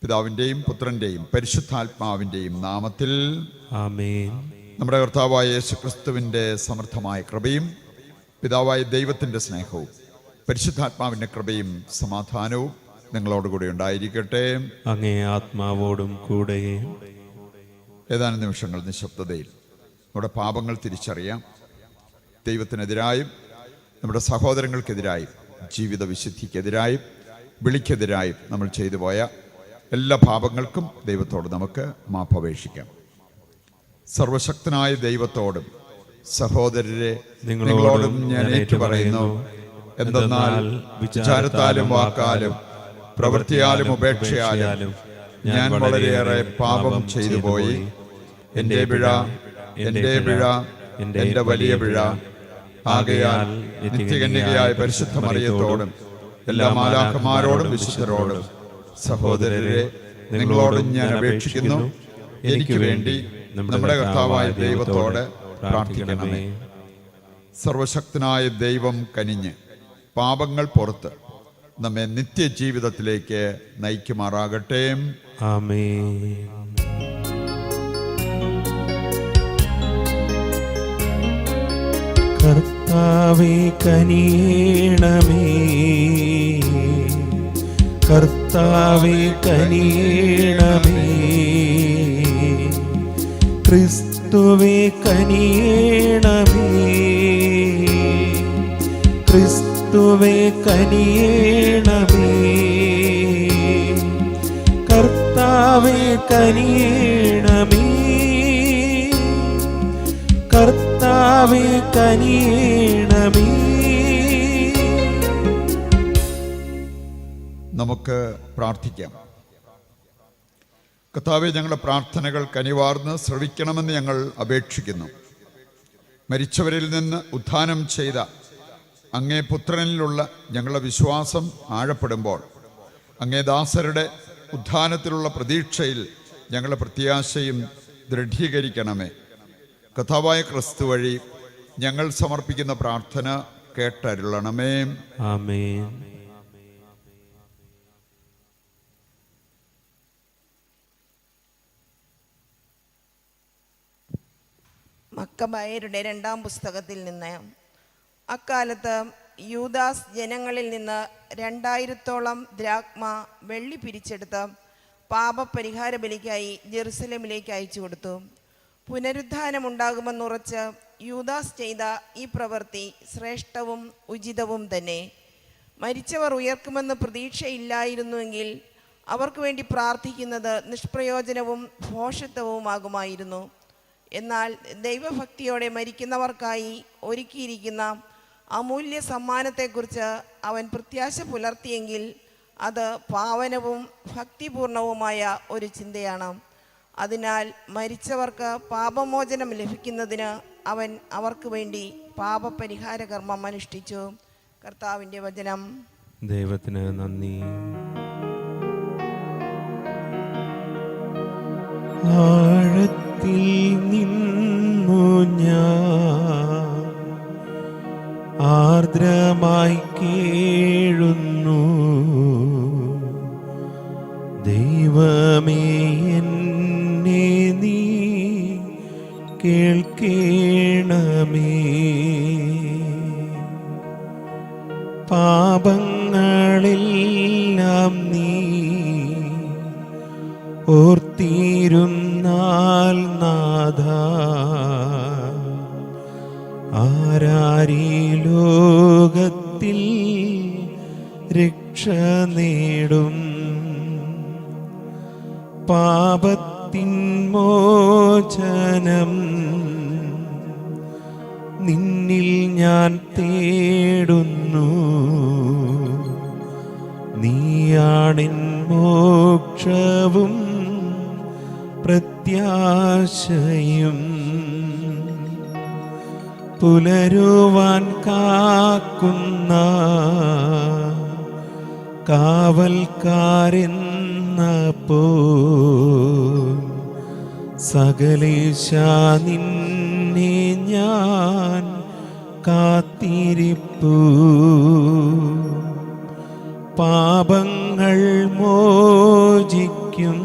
പിതാവിൻ്റെയും പുത്രൻ്റെയും പരിശുദ്ധാത്മാവിൻ്റെയും നാമത്തിൽ ആമേൻ. നമ്മുടെ കർത്താവായ യേശുക്രിസ്തുവിൻ്റെ സമൃദ്ധമായ കൃപയും പിതാവായ ദൈവത്തിൻ്റെ സ്നേഹവും പരിശുദ്ധാത്മാവിൻ്റെ കൃപയും സമാധാനവും നിങ്ങളോടുകൂടി ഉണ്ടായിരിക്കട്ടെ. അങ്ങേ ആത്മാവോടും കൂടെ. ഏതാനും നിമിഷങ്ങൾ നിശബ്ദതയിൽ നമ്മുടെ പാപങ്ങൾ തിരിച്ചറിയാം. ദൈവത്തിനെതിരായും നമ്മുടെ സഹോദരങ്ങൾക്കെതിരായും ജീവിത വിശുദ്ധിക്കെതിരായും വിളിക്കെതിരായും നമ്മൾ ചെയ്തു പോയ എല്ലാ പാപങ്ങൾക്കും ദൈവത്തോട് നമുക്ക് മാപ്പപേക്ഷിക്കാം. സർവശക്തനായ ദൈവത്തോടും സഹോദരരെ നിങ്ങളോടും ഞാൻ ഏറ്റുപറയുന്നു, എന്തെന്നാൽ വിചാരത്താലും വാക്കാലും പ്രവൃത്തിയാലും ഉപേക്ഷയാലും ഞാൻ വളരെയേറെ പാപം ചെയ്തു പോയി. എൻ്റെ പിഴ, എൻ്റെ വലിയ പിഴ. ആകയാൽ നിത്യകന്യകയായ പരിശുദ്ധ മറിയത്തോടും എല്ലാ മാലാഖമാരോടും വിശുദ്ധരോടും സഹോദരരെ നിങ്ങളോടും ഞാൻ അപേക്ഷിക്കുന്നു, എനിക്ക് വേണ്ടി നമ്മുടെ കർത്താവായ ദൈവത്തോട് പ്രാർത്ഥിക്കണമേ. സർവശക്തനായ ദൈവം കനിഞ്ഞ് പാപങ്ങൾ പുറത്ത് നമ്മെ നിത്യജീവിതത്തിലേക്ക് നയിക്കുമാറാകട്ടെ. ആമേൻ. കർത്താവേ കനിയണമേ, കർത്താവേ കനിയണമേ, ക്രിസ്തുവേ കനിയണമേ, ക്രിസ്തുവേ കനിയണമേ, കർത്താവേ കനിയണമേ, കർത്താവേ കനിയണമേ. നമുക്ക് പ്രാർത്ഥിക്കാം. കർത്താവേ, ഞങ്ങളുടെ പ്രാർത്ഥനകൾ കനിവാർന്ന് ശ്രവിക്കണമെന്ന് ഞങ്ങൾ അപേക്ഷിക്കുന്നു. മരിച്ചവരിൽ നിന്ന് ഉത്ഥാനം ചെയ്ത അങ്ങേ പുത്രനിലുള്ള ഞങ്ങളുടെ വിശ്വാസം ആഴപ്പെടുമ്പോൾ അങ്ങേ ദാസരുടെ ഉത്ഥാനത്തിലുള്ള പ്രതീക്ഷയിൽ ഞങ്ങളുടെ പ്രത്യാശയും ദൃഢീകരിക്കണമേ. കർത്താവായ ക്രിസ്തു വഴി ഞങ്ങൾ സമർപ്പിക്കുന്ന പ്രാർത്ഥന കേട്ടരുളണമേ. ആമേൻ. മക്കബായരുടെ 2-ാം പുസ്തകത്തിൽ നിന്ന്. അക്കാലത്ത് യൂദാസ് ജനങ്ങളിൽ നിന്ന് 2000-ഓളം ദ്രാഗ്മ വെള്ളി പിരിച്ചെടുത്ത് പാപപരിഹാര ബലിക്കായി ജെറുസലേമിലേക്ക് അയച്ചു കൊടുത്തു. പുനരുദ്ധാനമുണ്ടാകുമെന്നുറച്ച് യൂദാസ് ചെയ്ത ഈ പ്രവൃത്തി ശ്രേഷ്ഠവും ഉചിതവും തന്നെ. മരിച്ചവർ ഉയർക്കുമെന്ന് പ്രതീക്ഷയില്ലായിരുന്നുവെങ്കിൽ അവർക്ക് വേണ്ടി പ്രാർത്ഥിക്കുന്നത് നിഷ്പ്രയോജനവും ഭോഷത്വവുമാകുമായിരുന്നു. എന്നാൽ ദൈവഭക്തിയോടെ മരിക്കുന്നവർക്കായി ഒരുക്കിയിരിക്കുന്ന അമൂല്യ സമ്മാനത്തെക്കുറിച്ച് അവൻ പ്രത്യാശ പുലർത്തിയെങ്കിൽ അത് പാവനവും ഭക്തിപൂർണവുമായ ഒരു ചിന്തയാണ്. അതിനാൽ മരിച്ചവർക്ക് പാപമോചനം ലഭിക്കുന്നതിന് അവൻ അവർക്ക് വേണ്ടി പാപപരിഹാര കർമ്മം അനുഷ്ഠിച്ചു. കർത്താവിൻ്റെ വചനം. ദൈവത്തിന് നന്ദി. ആഴത്തിൽ നിന്നു ഞാൻ ആർദ്രമായി കേഴുന്നു, ദൈവമേ എന്നെ നീ കേൾക്കേണമേ. പാപങ്ങളെല്ലാം നീ ഓർത്തിരുന്നാൽ നാഥ, ആരാരീ ലോകത്തിൽ രക്ഷ നേടും. പാപത്തിൻ മോചനം നിന്നിൽ ഞാൻ തേടുന്നു, നീയാണെൻ മോക്ഷവും പ്രത്യാശയും. പുലരുവാൻ കാക്കുന്ന കാവൽക്കാരെന്നപ്പോ സകലേശ നിന്നെ ഞാൻ കാത്തിരിപ്പു. പാപങ്ങൾ മോചിപ്പാൻ യോജിക്കും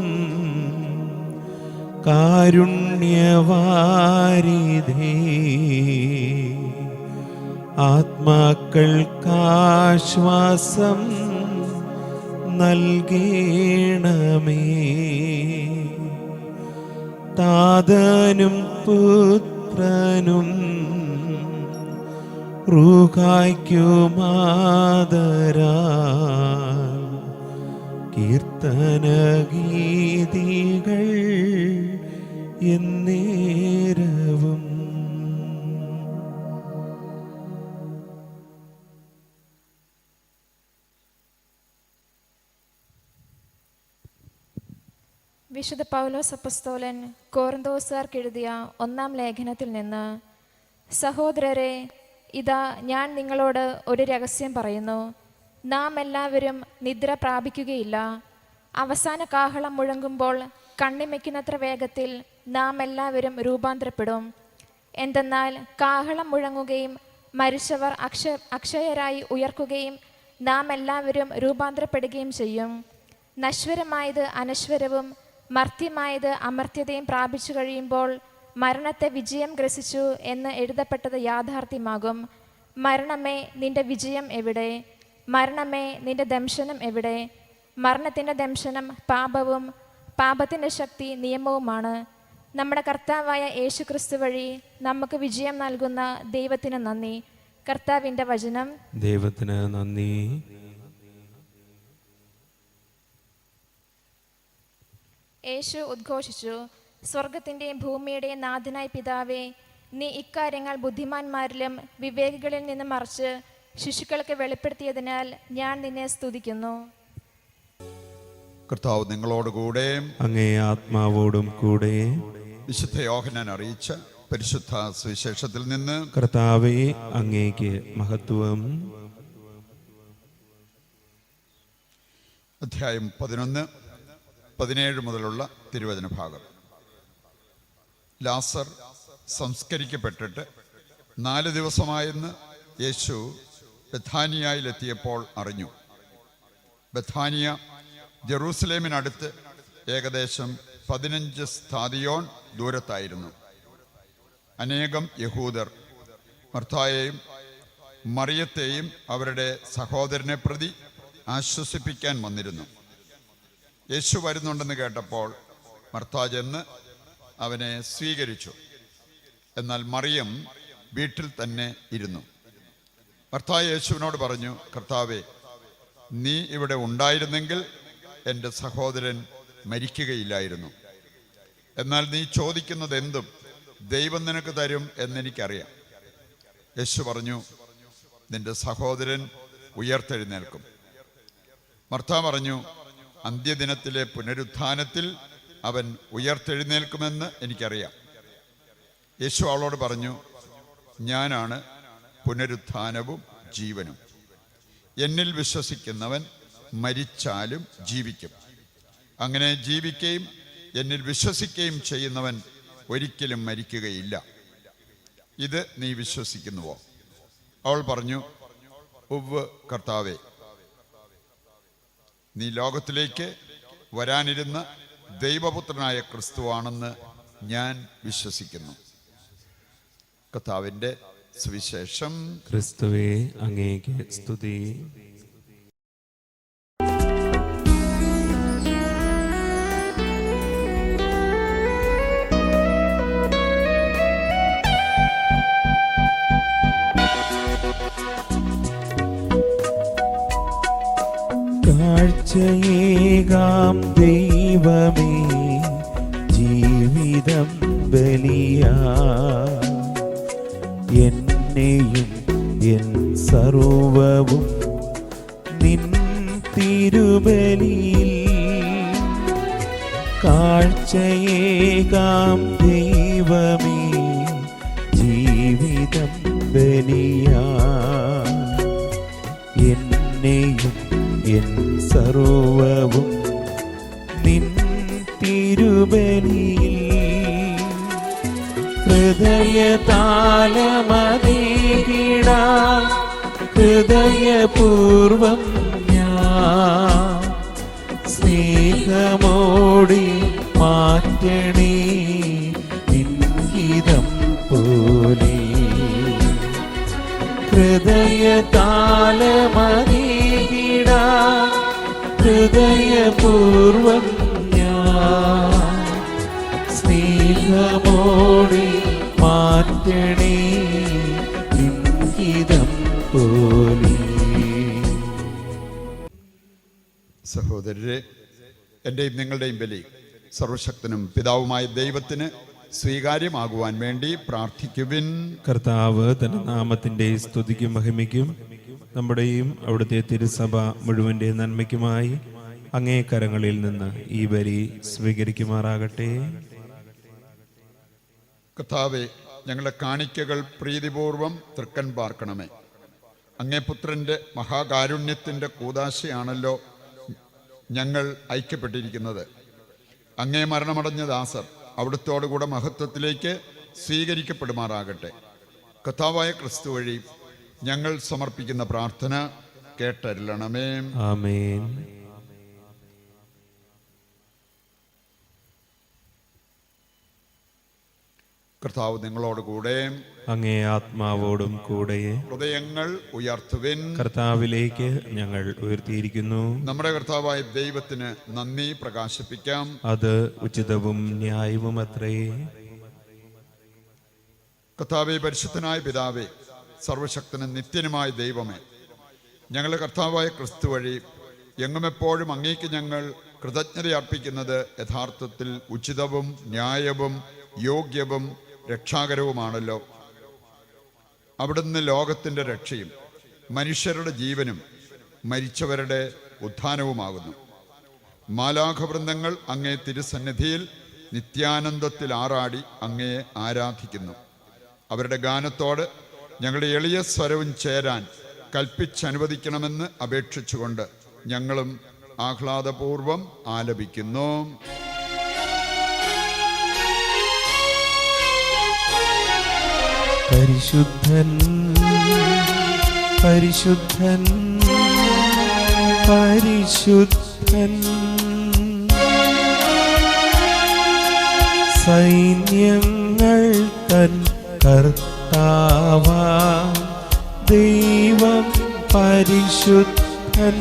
കാരുണ്യവാരിധേ ആത്മാക്കൾക്കാശ്വാസം നൽകണമേ. താതനും പുത്രനും റൂഹായ്ക്കുമാദരാൽ കീർത്തനഗീതികൾ എന്നേരവും. വിശുദ്ധ പൗലോസ് അപ്പസ്തോലൻ കൊറിന്തോസുകാർക്ക് എഴുതിയ 1-ാം ലേഖനത്തിൽ നിന്ന്, സഹോദരരെ, ഇതാ ഞാൻ നിങ്ങളോട് ഒരു രഹസ്യം പറയുന്നു. നാം എല്ലാവരും നിദ്ര പ്രാപിക്കുകയില്ല. അവസാന കാഹളം മുഴങ്ങുമ്പോൾ കണ്ണിമയ്ക്കുന്നത്ര വേഗത്തിൽ നാം എല്ലാവരും രൂപാന്തരപ്പെടും. എന്തെന്നാൽ കാഹളം മുഴങ്ങുകയും മരിച്ചവർ അക്ഷയരായി ഉയർക്കുകയും നാം എല്ലാവരും രൂപാന്തരപ്പെടുകയും ചെയ്യും. നശ്വരമായത് അനശ്വരവും മർത്യമായത് അമർത്യതയും പ്രാപിച്ചു കഴിയുമ്പോൾ മരണത്തെ വിജയം ഗ്രസിച്ചു എന്ന് എഴുതപ്പെട്ടത് യാഥാർത്ഥ്യമാകും. മരണമേ, നിന്റെ വിജയം എവിടെ? മരണമേ, നിന്റെ ദംശനം എവിടെ? മരണത്തിൻ്റെ ദംശനം പാപവും പാപത്തിൻ്റെ ശക്തി നിയമവുമാണ്. നമ്മുടെ കർത്താവായ യേശുക്രിസ്തു വഴി നമുക്ക് വിജയം നൽകുന്ന ദൈവത്തിന് നന്ദി. കർത്താവിൻ്റെ വചനം. ദൈവത്തിന് നന്ദി. യേശു ഉദ്ഘോഷിച്ചു, സ്വർഗത്തിൻ്റെയും ഭൂമിയുടെയും നാഥനായ പിതാവേ, നീ ഇക്കാര്യങ്ങൾ ബുദ്ധിമാന്മാരിലും വിവേകികളിൽ നിന്നും മറിച്ച് ശിശുക്കൾക്ക് വെളിപ്പെടുത്തിയതിനാൽ ഞാൻ നിന്നെ സ്തുതിക്കുന്നു. കർത്താവ് നിങ്ങളോടുകൂടെ അങ്ങേ ആത്മാവോടും കൂടെ. വിശുദ്ധ യോഹന്നാൻ അറിയിച്ച പരിശുദ്ധ സുവിശേഷത്തിൽ നിന്ന്. കർത്താവേ, അങ്ങേക്ക് മഹത്വം. അധ്യായം 11-17 മുതലുള്ള തിരുവചന ഭാഗം. ലാസർ സംസ്കരിക്കപ്പെട്ടിട്ട് 4 ദിവസമായെന്ന് യേശു ബഥാനിയയിലെത്തിയപ്പോൾ അറിഞ്ഞു. ബഥാനിയ ജെറൂസലേമിനടുത്ത് ഏകദേശം 15 സ്താദിയോൻ ദൂരത്തായിരുന്നു. അനേകം യഹൂദർ മർത്തായെയും മറിയത്തെയും അവരുടെ സഹോദരനെ പ്രതി ആശ്വസിപ്പിക്കാൻ വന്നിരുന്നു. യേശു വരുന്നുണ്ടെന്ന് കേട്ടപ്പോൾ മർത്ത ചെന്ന് അവനെ സ്വീകരിച്ചു. എന്നാൽ മറിയം വീട്ടിൽ തന്നെ ഇരുന്നു. മർത്ത യേശുവിനോട് പറഞ്ഞു, കർത്താവേ, നീ ഇവിടെ ഉണ്ടായിരുന്നെങ്കിൽ എൻ്റെ സഹോദരൻ മരിക്കുകയില്ലായിരുന്നു. എന്നാൽ നീ ചോദിക്കുന്നത് എന്തും ദൈവം നിനക്ക് തരും എന്നെനിക്കറിയാം. യേശു പറഞ്ഞു, നിന്റെ സഹോദരൻ ഉയർത്തെഴുന്നേൽക്കും. മർത്ത പറഞ്ഞു, അന്ത്യദിനത്തിലെ പുനരുത്ഥാനത്തിൽ അവൻ ഉയർത്തെഴുന്നേൽക്കുമെന്ന് എനിക്കറിയാം. യേശു അവളോട് പറഞ്ഞു, ഞാനാണ് പുനരുത്ഥാനവും ജീവനും. എന്നിൽ വിശ്വസിക്കുന്നവൻ മരിച്ചാലും ജീവിക്കും. അങ്ങനെ ജീവിക്കുകയും എന്നിൽ വിശ്വസിക്കുകയും ചെയ്യുന്നവൻ ഒരിക്കലും മരിക്കുകയില്ല. ഇത് നീ വിശ്വസിക്കുന്നുവോ? അവൾ പറഞ്ഞു, ഉവ്വ് കർത്താവേ. നീ ലോകത്തിലേക്ക് വരാനിരുന്ന ദൈവപുത്രനായ ക്രിസ്തുവാണെന്ന് ഞാൻ വിശ്വസിക്കുന്നു. കർത്താവിൻ്റെ സുവിശേഷം. ക്രിസ്തുവേ, അങ്ങേക്ക് സ്തുതി. കാഴ്ചയേകാം ദൈവമേ, ജീവിതം ബലിയാ, എന്നെയും എൻ സർവവും നിൻ തിരുബലിയിൽ. കാഴ്ചയേകാം ദൈവമേ, ജീവിതം ബലിയാ, എന്നെയും എൻ സർവവും നിൻ തിരുബലിയിൽ. ഹൃദയതാലമതീകിടാൻ ഹൃദയപൂർവം ഞാൻ സ്നേഹ സ്നേഹമോടി മാറ്റണേ നിൻഹിതം പോലെ ഹൃദയതാലമറിയിടാ ഹൃദയപൂർവം ഞാൻ സ്നേഹമോടി മാറ്റണേ നിൻഹിതം പോലെ. സഹോദരരെ, എൻ്റെയും നിങ്ങളുടെയും ബലി സർവശക്തനും പിതാവുമായ ദൈവത്തിന് സ്വീകാര്യമാകുവാൻ വേണ്ടി പ്രാർത്ഥിക്കുവിൻ. കർത്താവ് തന്റെ നാമത്തിന്റെ സ്തുതിക്കും മഹിമയ്ക്കും നമ്മുടെയും അവിടുത്തെ തിരുസഭ മുഴുവന്റെ നന്മയ്ക്കുമായി അങ്ങേ കരങ്ങളിൽ നിന്ന് ഈ ബലി സ്വീകരിക്കുമാറാകട്ടെ. കർത്താവേ, ഞങ്ങളുടെ കാണിക്കകൾ പ്രീതിപൂർവം തൃക്കൻ പാർക്കണമേ. അങ്ങേ പുത്രൻ്റെ മഹാകാരുണ്യത്തിൻ്റെ കൂദാശയാണല്ലോ ഞങ്ങൾ ഐക്യപ്പെട്ടിരിക്കുന്നത്. അങ്ങേ മരണമടഞ്ഞ ദാസർ അവിടുത്തോടുകൂടെ മഹത്വത്തിലേക്ക് സ്വീകരിക്കപ്പെടുമാറാകട്ടെ. കർത്താവായ ക്രിസ്തു വഴി ഞങ്ങൾ സമർപ്പിക്കുന്ന പ്രാർത്ഥന കേട്ടരുളണമേ. ആമേൻ. കർത്താവ് നിങ്ങളോടുകൂടെ അങ്ങേ ആത്മാവോടും കൂടെ. ഹൃദയങ്ങൾ ഉയർത്തുവിൻ. കർത്താവിലേക്ക് ഞങ്ങൾ ഉയർത്തിയിരിക്കുന്നു. നമ്മുടെ കർത്താവായ ദൈവത്തിന് നന്ദി പ്രകാശിപ്പിക്കാം. അത് ഉചിതവും ന്യായവും അത്രേ. കർത്താവേ, പരിശുദ്ധനായ പിതാവേ, സർവശക്തനും നിത്യനുമായ ദൈവമേ, ഞങ്ങളുടെ കർത്താവായ ക്രിസ്തു വഴി എങ്ങുമെപ്പോഴും അങ്ങേക്ക് ഞങ്ങൾ കൃതജ്ഞത അർപ്പിക്കുന്നത് യഥാർത്ഥത്തിൽ ഉചിതവും ന്യായവും യോഗ്യവും രക്ഷാകരവുമാണല്ലോ. അവിടുന്ന് ലോകത്തിൻ്റെ രക്ഷയും മനുഷ്യരുടെ ജീവനും മരിച്ചവരുടെ ഉത്ഥാനവുമാകുന്നു. മാലാഖവൃന്ദങ്ങൾ അങ്ങേ തിരുസന്നിധിയിൽ നിത്യാനന്ദത്തിൽ ആറാടി അങ്ങയെ ആരാധിക്കുന്നു. അവരുടെ ഗാനത്തോട് ഞങ്ങളുടെ എളിയ സ്വരവും ചേരാൻ കൽപ്പിച്ചനുവദിക്കണമെന്ന് അപേക്ഷിച്ചുകൊണ്ട് ഞങ്ങളും ആഹ്ലാദപൂർവം ആലപിക്കുന്നു. പരിശുദ്ധൻ പരിശുദ്ധൻ പരിശുദ്ധൻ സൈന്യങ്ങൾ തൻ കർത്താവാ ദൈവം പരിശുദ്ധൻ.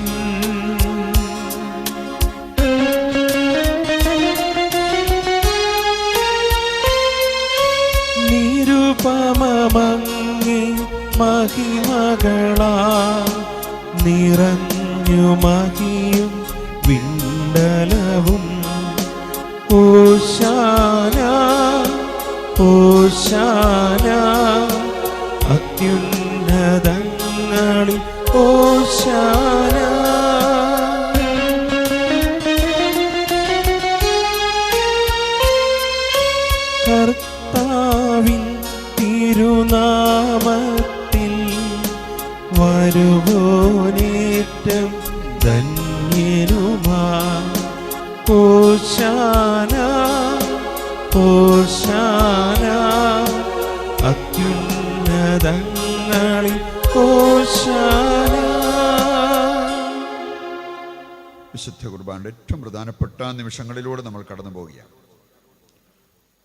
നിരുപമമങ്ങി മഹിമകളാ നിറഞ്ഞു മഹിയും വിണ്ടലവും. ഓശാന ഓശാന അത്യുന്നതങ്ങളിൽ ഓശാന. കർത്താവിൻ തിരുനാമത്തിൽ വരുവോനേറ്റം ധന്യനുമാ. ഓശാന ഓശാന അത്യുന്നതങ്ങളിൽ ഓശാന. വിശുദ്ധ കുർബാനയുടെ ഏറ്റവും പ്രധാനപ്പെട്ട നിമിഷങ്ങളിലൂടെ നമ്മൾ കടന്നു പോവുകയാണ്.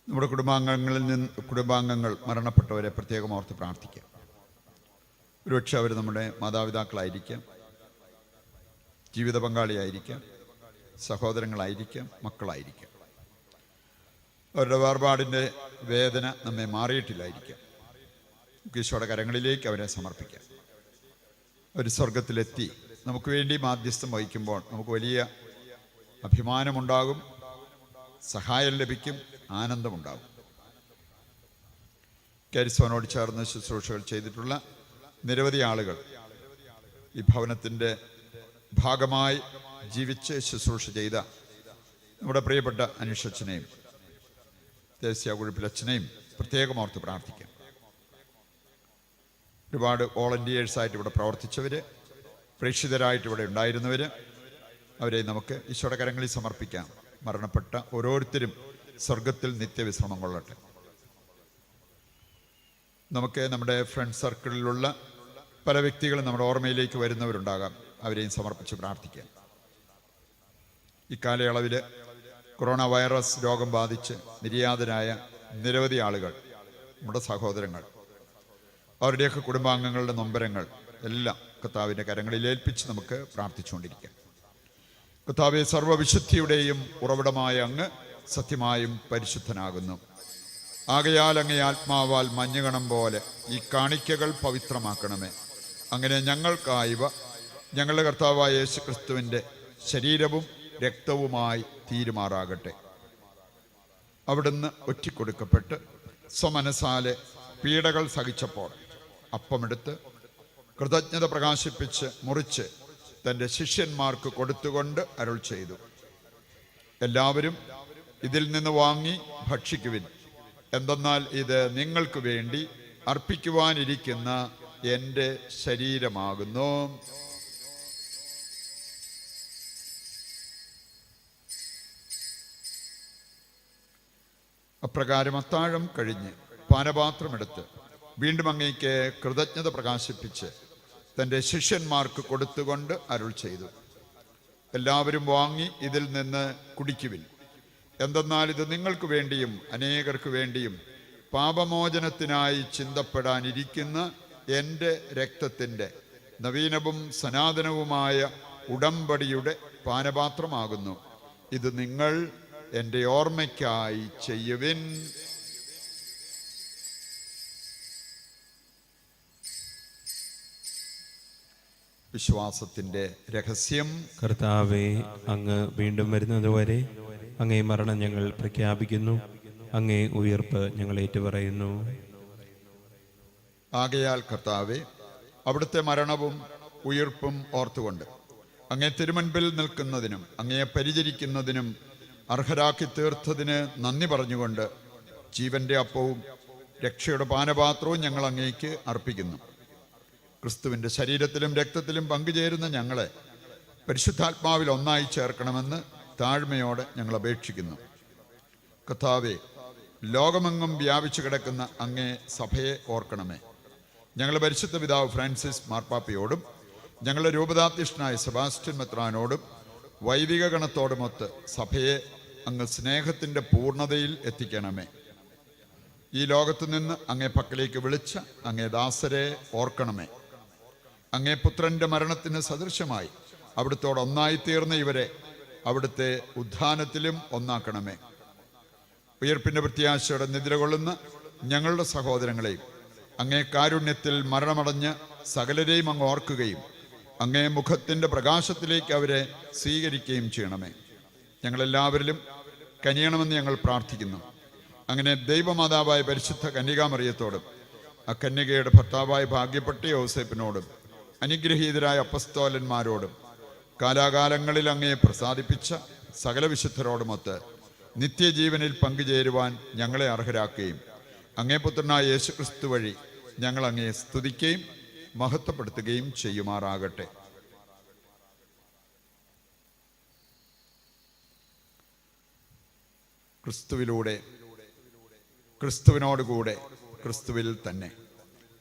നമ്മുടെ കുടുംബാംഗങ്ങൾ മരണപ്പെട്ടവരെ പ്രത്യേകം ഓർത്ത് പ്രാർത്ഥിക്കാം. ഒരുപക്ഷെ അവർ നമ്മുടെ മാതാപിതാക്കളായിരിക്കാം, ജീവിത പങ്കാളിയായിരിക്കാം, സഹോദരങ്ങളായിരിക്കാം, മക്കളായിരിക്കാം. അവരുടെ വേർപാടിൻ്റെ വേദന നമ്മെ മാറിയിട്ടില്ലായിരിക്കാം. ഈശോയുടെ കരങ്ങളിലേക്ക് അവരെ സമർപ്പിക്കാം. അവർ സ്വർഗത്തിലെത്തി നമുക്ക് വേണ്ടി മാധ്യസ്ഥം വഹിക്കുമ്പോൾ നമുക്ക് വലിയ അഭിമാനമുണ്ടാകും, സഹായം ലഭിക്കും, ആനന്ദമുണ്ടാകും. കാരിസ്വാനോട് ചേർന്ന് ശുശ്രൂഷകൾ ചെയ്തിട്ടുള്ള നിരവധി ആളുകൾ ഈ ഭവനത്തിൻ്റെ ഭാഗമായി ജീവിച്ച് ശുശ്രൂഷ ചെയ്ത നമ്മുടെ പ്രിയപ്പെട്ട അനീഷച്ചനെയും ദേശീയ കുഴിപ്പിലച്ഛനെയും പ്രത്യേകം ഓർത്ത് പ്രാർത്ഥിക്കാം. ഒരുപാട് വോളണ്ടിയേഴ്സായിട്ട് ഇവിടെ പ്രവർത്തിച്ചവർ, പ്രേക്ഷിതരായിട്ട് ഇവിടെ ഉണ്ടായിരുന്നവർ, അവരെ നമുക്ക് ഈശോയുടെ കരങ്ങളിൽ സമർപ്പിക്കാം. മരണപ്പെട്ട ഓരോരുത്തരും സ്വർഗത്തിൽ നിത്യവിശ്രമം കൊള്ളട്ടെ. നമുക്ക് നമ്മുടെ ഫ്രണ്ട് സർക്കിളിലുള്ള പല വ്യക്തികളും നമ്മുടെ ഓർമ്മയിലേക്ക് വരുന്നവരുണ്ടാകാം. അവരെയും സമർപ്പിച്ച് പ്രാർത്ഥിക്കാം. ഇക്കാലയളവിൽ കൊറോണ വൈറസ് രോഗം ബാധിച്ച് നിര്യാതരായ നിരവധി ആളുകൾ, നമ്മുടെ സഹോദരങ്ങൾ, അവരുടെയൊക്കെ കുടുംബാംഗങ്ങളുടെ നൊമ്പരങ്ങൾ എല്ലാം കർത്താവിൻ്റെ കരങ്ങളിൽ ഏൽപ്പിച്ച് നമുക്ക് പ്രാർത്ഥിച്ചുകൊണ്ടിരിക്കാം. കർത്താവെ, സർവ്വവിശുദ്ധിയുടെയും ഉറവിടമായ അങ്ങ് സത്യമായും പരിശുദ്ധനാകുന്നു. ആകയാൽ അങ്ങേ ആത്മാവാൽ മഞ്ഞുകണം പോലെ ഈ കാണിക്കകൾ പവിത്രമാക്കണമേ. അങ്ങനെ ഞങ്ങൾക്കായവ ഞങ്ങളുടെ കർത്താവായ യേശു ക്രിസ്തുവിൻ്റെ ശരീരവും രക്തവുമായി തീരുമാറാകട്ടെ. അവിടുന്ന് ഒറ്റിക്കൊടുക്കപ്പെട്ട് സ്വമനസാലെ പീഡകൾ സഹിച്ചപ്പോൾ അപ്പമെടുത്ത് കൃതജ്ഞത പ്രകാശിപ്പിച്ച് മുറിച്ച് തൻ്റെ ശിഷ്യന്മാർക്ക് കൊടുത്തുകൊണ്ട് അരുൾ ചെയ്തു, എല്ലാവരും ഇതിൽ നിന്ന് വാങ്ങി ഭക്ഷിക്കുവിൻ. എന്തെന്നാൽ ഇത് നിങ്ങൾക്ക് വേണ്ടി അർപ്പിക്കുവാനിരിക്കുന്ന എൻ്റെ ശരീരമാകുന്നു. അപ്രകാരം അത്താഴം കഴിഞ്ഞ് പാനപാത്രമെടുത്ത് വീണ്ടും അങ്ങേക്ക് കൃതജ്ഞത പ്രകാശിപ്പിച്ച് തൻ്റെ ശിഷ്യന്മാർക്ക് കൊടുത്തുകൊണ്ട് അരുൾ ചെയ്തു, എല്ലാവരും വാങ്ങി ഇതിൽ നിന്ന് കുടിക്കുവിൻ. എന്തെന്നാൽ ഇത് നിങ്ങൾക്ക് വേണ്ടിയും അനേകർക്ക് വേണ്ടിയും പാപമോചനത്തിനായി ചിന്തപ്പെടാനിരിക്കുന്ന എൻ്റെ രക്തത്തിൻ്റെ നവീനവും സനാതനവുമായ ഉടമ്പടിയുടെ പാനപാത്രമാകുന്നു. ഇത് നിങ്ങൾ എൻ്റെ ഓർമ്മയ്ക്കായി ചെയ്യുവിൻ. വിശ്വാസത്തിൻ്റെ രഹസ്യം. കർത്താവെ, അങ്ങ് വീണ്ടും വരുന്നതുവരെ അങ്ങേ മരണം ഞങ്ങൾ പ്രഖ്യാപിക്കുന്നു, അങ്ങേ ഉയർപ്പ് ഞങ്ങൾ ഏറ്റുപറയുന്നു. ആകയാൽ കർത്താവെ, അവിടുത്തെ മരണവും ഉയിർപ്പും ഓർത്തുകൊണ്ട് അങ്ങേ തിരുമുൻപിൽ നിൽക്കുന്നതിനും അങ്ങയെ പരിചരിക്കുന്നതിനും അർഹരാക്കി തീർത്തതിന് നന്ദി പറഞ്ഞുകൊണ്ട് ജീവന്റെ അപ്പവും രക്ഷയുടെ പാനപാത്രവും ഞങ്ങൾ അങ്ങേക്ക് അർപ്പിക്കുന്നു. ക്രിസ്തുവിൻ്റെ ശരീരത്തിലും രക്തത്തിലും പങ്കുചേരുന്ന ഞങ്ങളെ പരിശുദ്ധാത്മാവിൽ ഒന്നായി ചേർക്കണമെന്ന് താഴ്മയോടെ ഞങ്ങൾ അപേക്ഷിക്കുന്നു. കർത്താവേ, ലോകമെങ്ങും വ്യാപിച്ചു കിടക്കുന്ന അങ്ങേ സഭയെ ഓർക്കണമേ. ഞങ്ങളുടെ പരിശുദ്ധ പിതാവ് ഫ്രാൻസിസ് മാർപ്പാപ്പയോടും ഞങ്ങളുടെ രൂപതാധ്യക്ഷനായ സെബാസ്റ്റ്യൻ മെത്രാനോടും വൈദിക ഗണത്തോടുമൊത്ത് സഭയെ അങ്ങ് സ്നേഹത്തിൻ്റെ പൂർണ്ണതയിൽ എത്തിക്കണമേ. ഈ ലോകത്തു നിന്ന് അങ്ങേ പക്കലേക്ക് വിളിച്ച അങ്ങേ ദാസരെ ഓർക്കണമേ. അങ്ങേ പുത്രൻ്റെ മരണത്തിന് സദൃശമായി അവിടുത്തോട് ഒന്നായിത്തീർന്ന ഇവരെ അവിടുത്തെ ഉദ്ധാനത്തിലും ഒന്നാക്കണമേ. ഉയർപ്പിൻ്റെ പ്രത്യാശയോടെ നിദ്രകൊള്ളുന്ന ഞങ്ങളുടെ സഹോദരങ്ങളെയും അങ്ങേ കാരുണ്യത്തിൽ മരണമടഞ്ഞ് സകലരെയും അങ്ങ് ഓർക്കുകയും അങ്ങേ മുഖത്തിൻ്റെ പ്രകാശത്തിലേക്ക് അവരെ സ്വീകരിക്കുകയും ചെയ്യണമേ. ഞങ്ങളെല്ലാവരിലും കനിയണമെന്ന് ഞങ്ങൾ പ്രാർത്ഥിക്കുന്നു. അങ്ങനെ ദൈവമാതാവായ പരിശുദ്ധ കന്യകാമറിയത്തോടും ആ കന്യകയുടെ ഭർത്താവായ ഭാഗ്യപ്പെട്ട യോസേപ്പിനോടും അനുഗ്രഹീതരായ അപ്പസ്തോലന്മാരോടും കാലാകാലങ്ങളിൽ അങ്ങയെ പ്രസാദിപ്പിച്ച സകല വിശുദ്ധരോടുമൊത്ത് നിത്യജീവനിൽ പങ്കുചേരുവാൻ ഞങ്ങളെ അർഹരാക്കുകയും അങ്ങേ പുത്രനായ യേശു ക്രിസ്തു വഴി ഞങ്ങൾ അങ്ങയെ സ്തുതിക്കുകയും മഹത്വപ്പെടുത്തുകയും ചെയ്യുമാറാകട്ടെ. ക്രിസ്തുവിലൂടെ, ക്രിസ്തുവിനോടുകൂടെ, ക്രിസ്തുവിൽ തന്നെ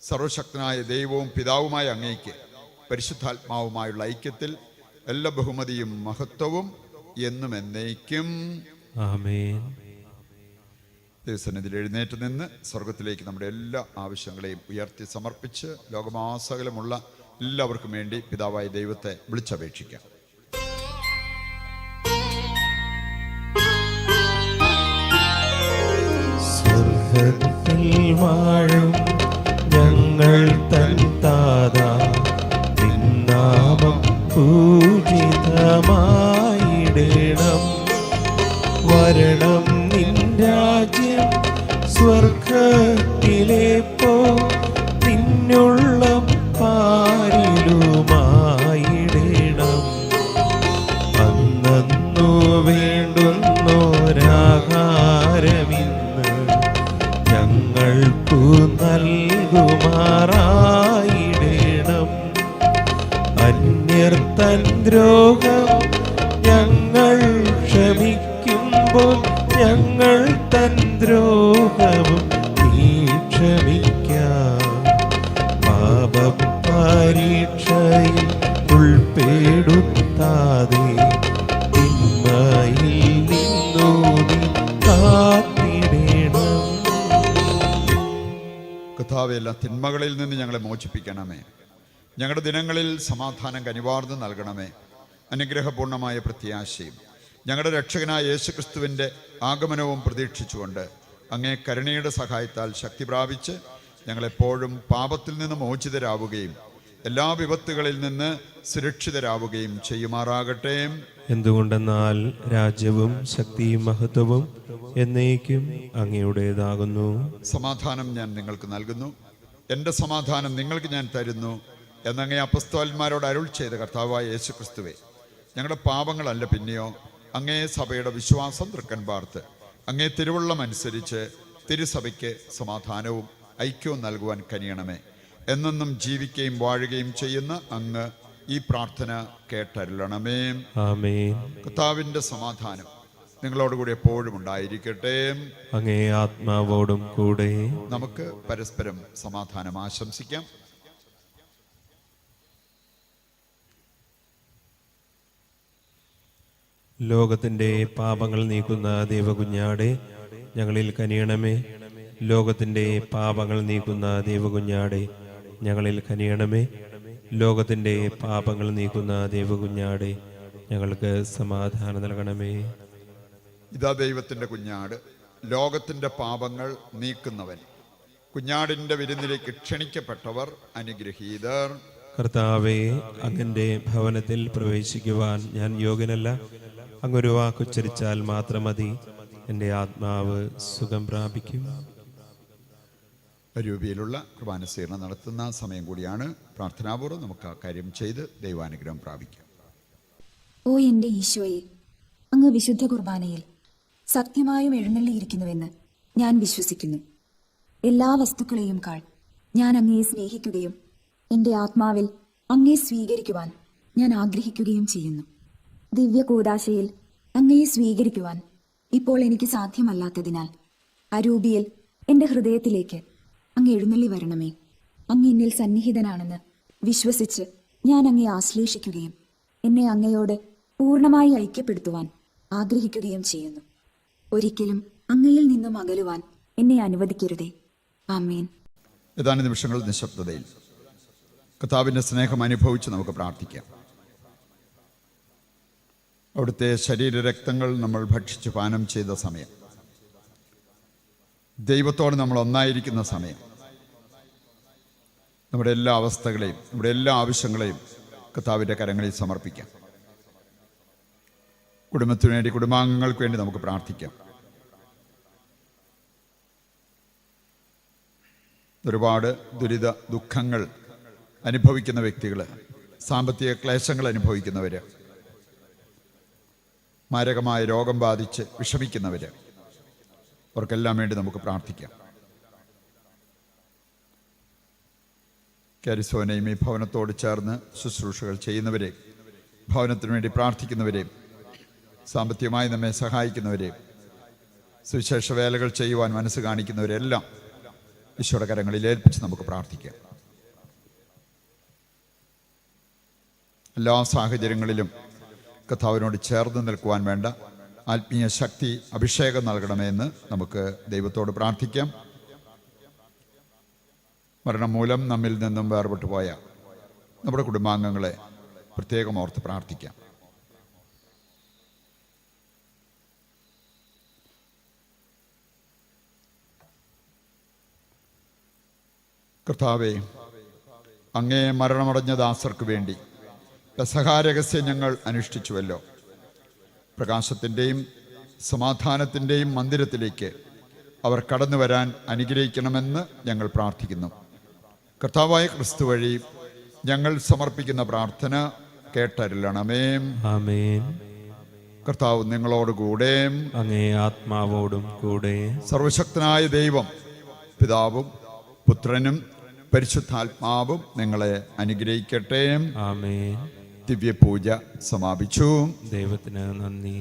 സർവശക്തനായ ദൈവവും പിതാവുമായ അങ്ങേക്ക് പരിശുദ്ധാത്മാവുമായുള്ള ഐക്യത്തിൽ എല്ലാ ബഹുമതിയും മഹത്വവും എന്നും എന്നേക്കും ആമേൻ. ദൈവസന്നിധിയിൽ എഴുന്നേറ്റ് നിന്ന് സ്വർഗത്തിലേക്ക് നമ്മുടെ എല്ലാ ആവശ്യങ്ങളെയും ഉയർത്തി സമർപ്പിച്ച് ലോകമാസകലമുള്ള എല്ലാവർക്കും വേണ്ടി പിതാവായ ദൈവത്തെ വിളിച്ചപേക്ഷിക്കാം. സ്വർഗ്ഗത്തിൽ വാഴും ഞങ്ങൾ തൻ താതാ, നിന്നാമം പൂജിതമായിടണം. വരണം നിൻ രാജ്യം സ്വർഗ്ഗത്തിലെ പോ, നിന്നുള്ള പാരിലുമായിടണം. അന്നു വേണ്ടുന്നോരാഹാരമിന്ന് ഞങ്ങൾക്കു നൽകുമാറായിടണം. അന്യർ തൻ ദ്രോഹം ഞങ്ങൾ ക്ഷമിക്കുമ്പോൾ ഞങ്ങൾ തൻ ദ്രോഹവും നീ ക്ഷമിക്കാം. പാപപരീക്ഷയിൽ ഉൾപ്പെടുത്താതെ തിന്മ കർത്താവെ, എല്ലാ തിന്മകളിൽ നിന്ന് ഞങ്ങളെ മോചിപ്പിക്കണമേ. ഞങ്ങളുടെ ദിനങ്ങളിൽ സമാധാനം കനിവാർന്ന് നൽകണമേ. അനുഗ്രഹപൂർണമായ പ്രത്യാശയും ഞങ്ങളുടെ രക്ഷകനായ യേശുക്രിസ്തുവിൻ്റെ ആഗമനവും പ്രതീക്ഷിച്ചുകൊണ്ട് അങ്ങേ കരുണയുടെ സഹായത്താൽ ശക്തി പ്രാപിച്ച് ഞങ്ങളെപ്പോഴും പാപത്തിൽ നിന്ന് മോചിതരാവുകയും എല്ലാ വിപത്തുകളിൽ നിന്ന് സുരക്ഷിതരാവുകയും ചെയ്യുമാറാകട്ടെ. എന്തുകൊണ്ടെന്നാൽ രാജ്യവും ശക്തിയും മഹത്വവും എന്നേക്കും അങ്ങയുടേതാകുന്നു. സമാധാനം ഞാൻ നിങ്ങൾക്ക് നൽകുന്നു, എൻ്റെ സമാധാനം നിങ്ങൾക്ക് ഞാൻ തരുന്നു എന്നങ്ങേ അപ്പസ്തോലന്മാരോട് അരുൾ ചെയ്ത കർത്താവായ യേശുക്രിസ്തുവേ, ഞങ്ങളുടെ പാപങ്ങളല്ല പിന്നെയോ അങ്ങേ സഭയുടെ വിശ്വാസം തൃക്കൻ പാർത്ത് അങ്ങേ തിരുവുള്ളം അനുസരിച്ച് തിരുസഭയ്ക്ക് സമാധാനവും ഐക്യവും നൽകുവാൻ കനിയണമേ. എന്നെന്നും ജീവിക്കുകയും വാഴുകയും ചെയ്യുന്ന അങ്ങ് ഈ പ്രാർത്ഥന കേട്ടരുളണമേ. ആമേൻ. കർത്താവിൻ്റെ സമാധാനം നിങ്ങളോടുകൂടി എപ്പോഴും ഉണ്ടായിരിക്കട്ടെ. അങ്ങേ ആത്മാവോടും കൂടെ. നമുക്ക് പരസ്പരം സമാധാനം ആശംസിക്കാം. ലോകത്തിൻ്റെ പാപങ്ങൾ നീക്കുന്ന ദൈവകുഞ്ഞാടെ ഞങ്ങളിൽ കനിയണമേ. ലോകത്തിൻ്റെ പാപങ്ങൾ നീക്കുന്ന ദൈവകുഞ്ഞാടെ ഞങ്ങളിൽ കനിയണമേ. ലോകത്തിൻ്റെ പാപങ്ങൾ നീക്കുന്ന ദൈവകുഞ്ഞാടെ ഞങ്ങൾക്ക് സമാധാനം നൽകണമേ. ഇതാ ദൈവത്തിൻ്റെ കുഞ്ഞാട്, ലോകത്തിൻ്റെ പാപങ്ങൾ നീക്കുന്നവൻ. കുഞ്ഞാടിൻ്റെ വിരുന്നിലേക്ക് ക്ഷണിക്കപ്പെട്ടവർ അനുഗ്രഹീതർ. കർത്താവേ, അങ്ങൻ്റെ ഭവനത്തിൽ പ്രവേശിക്കുവാൻ ഞാൻ യോഗ്യനല്ല. അങ്ങൊരു വാക്കുച്ചരിച്ചാൽ മാത്രം മതി, എൻ്റെ ആത്മാവ് സുഖം പ്രാപിക്കും. രൂപയിലുള്ള കുർബാന സ്വീകരണം നടത്തുന്ന സമയം കൂടിയാണ്. പ്രാർത്ഥനാപൂർവ്വം നമുക്ക് ആ കാര്യം ചെയ്ത് ദൈവാനുഗ്രഹം പ്രാപിക്കാം. ഓ എൻ്റെ ഈശോയെ, അങ്ങ് വിശുദ്ധ കുർബാനയിൽ സത്യമായും എഴുന്നള്ളിയിരിക്കുന്നുവെന്ന് ഞാൻ വിശ്വസിക്കുന്നു. എല്ലാ വസ്തുക്കളെയും കാൾ ഞാൻ അങ്ങയെ സ്നേഹിക്കുകയും എൻ്റെ ആത്മാവിൽ അങ്ങയെ സ്വീകരിക്കുവാൻ ഞാൻ ആഗ്രഹിക്കുകയും ചെയ്യുന്നു. ദിവ്യ കൂദാശയിൽ അങ്ങയെ സ്വീകരിക്കുവാൻ ഇപ്പോൾ എനിക്ക് സാധ്യമല്ലാത്തതിനാൽ അരൂപിയിൽ എൻ്റെ ഹൃദയത്തിലേക്ക് അങ്ങ് എഴുന്നള്ളി വരണമേ. അങ്ങ് എന്നിൽ സന്നിഹിതനാണെന്ന് വിശ്വസിച്ച് ഞാൻ അങ്ങയെ ആശ്ലേഷിക്കുകയും എന്നെ അങ്ങയോട് പൂർണ്ണമായി ഐക്യപ്പെടുത്തുവാൻ ആഗ്രഹിക്കുകയും ചെയ്യുന്നു. ഒരിക്കലും അങ്ങയിൽ നിന്നും അകലുവാൻ എന്നെ അനുവദിക്കരുതേ. ആമേൻ. ഏതാനും നിമിഷങ്ങൾ നിശബ്ദതയിൽ കർത്താവിൻ്റെ സ്നേഹം അനുഭവിച്ച് നമുക്ക് പ്രാർത്ഥിക്കാം. അവിടുത്തെ ശരീരരക്തങ്ങൾ നമ്മൾ ഭക്ഷിച്ച് പാനം ചെയ്ത സമയം, ദൈവത്തോട് നമ്മൾ ഒന്നായിരിക്കുന്ന സമയം, നമ്മുടെ എല്ലാ അവസ്ഥകളെയും നമ്മുടെ എല്ലാ ആവശ്യങ്ങളെയും കർത്താവിൻ്റെ കരങ്ങളിൽ സമർപ്പിക്കാം. കുടുംബത്തിനു വേണ്ടി, കുടുംബാംഗങ്ങൾക്ക് വേണ്ടി നമുക്ക് പ്രാർത്ഥിക്കാം. ഒരുപാട് ദുരിത ദുഃഖങ്ങൾ അനുഭവിക്കുന്ന വ്യക്തികൾ, സാമ്പത്തിക ക്ലേശങ്ങൾ അനുഭവിക്കുന്നവർ, മാരകമായ രോഗം ബാധിച്ച് വിഷമിക്കുന്നവർ, അവർക്കെല്ലാം വേണ്ടി നമുക്ക് പ്രാർത്ഥിക്കാം. കാരിസോനയും ഈ ഭവനത്തോട് ചേർന്ന് ശുശ്രൂഷകൾ ചെയ്യുന്നവരെ, ഭവനത്തിനു വേണ്ടി പ്രാർത്ഥിക്കുന്നവരെ, സാമ്പത്തികമായി നമ്മെ സഹായിക്കുന്നവരെ, സുവിശേഷ വേലകൾ ചെയ്യുവാൻ മനസ്സ് കാണിക്കുന്നവരെല്ലാം ഈശോയുടെ കരങ്ങളിൽ ഏൽപ്പിച്ച് നമുക്ക് പ്രാർത്ഥിക്കാം. എല്ലാ സാഹചര്യങ്ങളിലും കർത്താവിനോട് ചേർന്ന് നിൽക്കുവാൻ വേണ്ട ആത്മീയ ശക്തി, അഭിഷേകം നൽകണമെന്ന് നമുക്ക് ദൈവത്തോട് പ്രാർത്ഥിക്കാം. മരണം മൂലം നമ്മിൽ നിന്നും വേർപെട്ടു പോയ നമ്മുടെ കുടുംബാംഗങ്ങളെ പ്രത്യേകം ഓർത്ത് പ്രാർത്ഥിക്കാം. കർത്താവേ, അങ്ങേ മരണമടഞ്ഞ ദാസർക്ക് വേണ്ടി പെസഹാരഹസ്യം ഞങ്ങൾ അനുഷ്ഠിച്ചുവല്ലോ. പ്രകാശത്തിൻ്റെയും സമാധാനത്തിൻ്റെയും മന്ദിരത്തിലേക്ക് അവർ കടന്നു വരാൻ അനുഗ്രഹിക്കണമെന്ന് ഞങ്ങൾ പ്രാർത്ഥിക്കുന്നു. കർത്താവായ ക്രിസ്തു വഴി ഞങ്ങൾ സമർപ്പിക്കുന്ന പ്രാർത്ഥന കേട്ടരുളണമേ. ആമേൻ. കർത്താവ് നിങ്ങളോടുകൂടെ, അങ്ങേ ആത്മാവോടും കൂടെ. സർവശക്തനായ ദൈവം പിതാവും പുത്രനും പരിശുദ്ധാത്മാവും നിങ്ങളെ അനുഗ്രഹിക്കട്ടെ. ആമേൻ. ദിവ്യപൂജ സമാപിച്ചു. ദൈവത്തിന് നന്ദി.